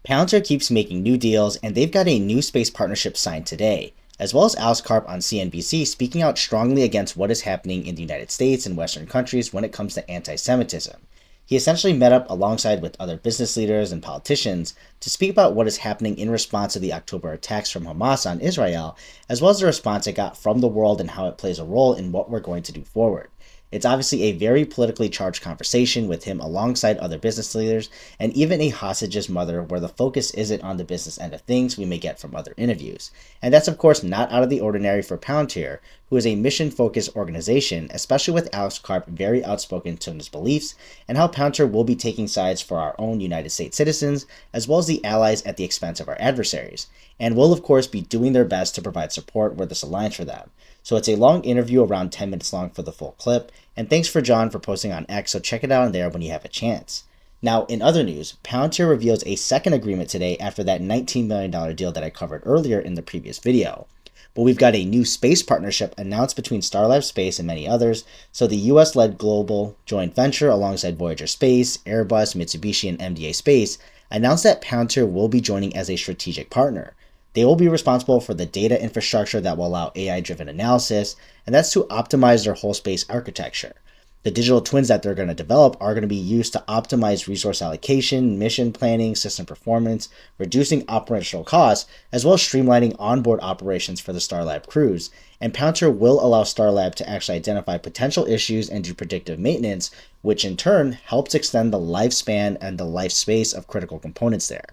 Palantir keeps making new deals, and they've got a new space partnership signed today, as well as Alex Karp on CNBC speaking out strongly against what is happening in the United States and Western countries when it comes to anti-Semitism. He essentially met up alongside with other business leaders and politicians to speak about what is happening in response to the October attacks from Hamas on Israel, as well as the response it got from the world and how it plays a role in what we're going to do forward. It's obviously a very politically charged conversation with him alongside other business leaders and even a hostage's mother, where the focus isn't on the business end of things we may get from other interviews. And that's of course not out of the ordinary for Palantir, who is a mission-focused organization, especially with Alex Karp very outspoken to his beliefs, and how Palantir will be taking sides for our own United States citizens, as well as the allies at the expense of our adversaries, and will of course be doing their best to provide support where this aligns for them. So it's a long interview, around 10 minutes long for the full clip, and thanks for John for posting on X, so check it out on there when you have a chance. Now, in other news, Palantir reveals a second agreement today after that $19 million deal that I covered earlier in the previous video. But we've got a new space partnership announced between Starlab Space and many others, so the US-led global joint venture alongside Voyager Space, Airbus, Mitsubishi, and MDA Space announced that Palantir will be joining as a strategic partner. They will be responsible for the data infrastructure that will allow AI-driven analysis, and that's to optimize their whole space architecture. The digital twins that they're going to develop are going to be used to optimize resource allocation, mission planning, system performance, reducing operational costs, as well as streamlining onboard operations for the Starlab crews. And Palantir will allow Starlab to actually identify potential issues and do predictive maintenance, which in turn helps extend the lifespan and the life space of critical components there,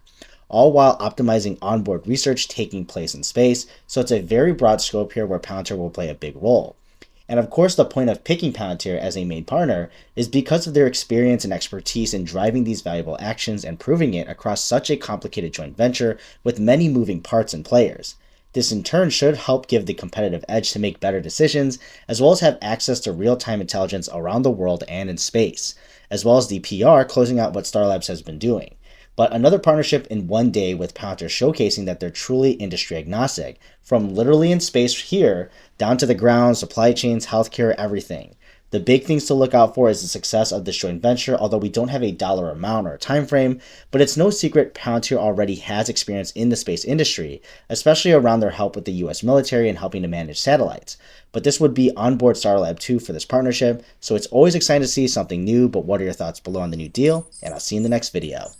all while optimizing onboard research taking place in space. So it's a very broad scope here where Palantir will play a big role. And of course, the point of picking Palantir as a main partner is because of their experience and expertise in driving these valuable actions and proving it across such a complicated joint venture with many moving parts and players. This in turn should help give the competitive edge to make better decisions, as well as have access to real-time intelligence around the world and in space, as well as the PR closing out what Starlabs has been doing. But another partnership in one day with Palantir showcasing that they're truly industry agnostic, from literally in space here down to the ground, supply chains, healthcare, everything. The big things to look out for is the success of this joint venture, although we don't have a dollar amount or a time frame, but it's no secret Palantir already has experience in the space industry, especially around their help with the US military and helping to manage satellites. But this would be onboard Starlab 2 for this partnership, so it's always exciting to see something new. But what are your thoughts below on the new deal? And I'll see you in the next video.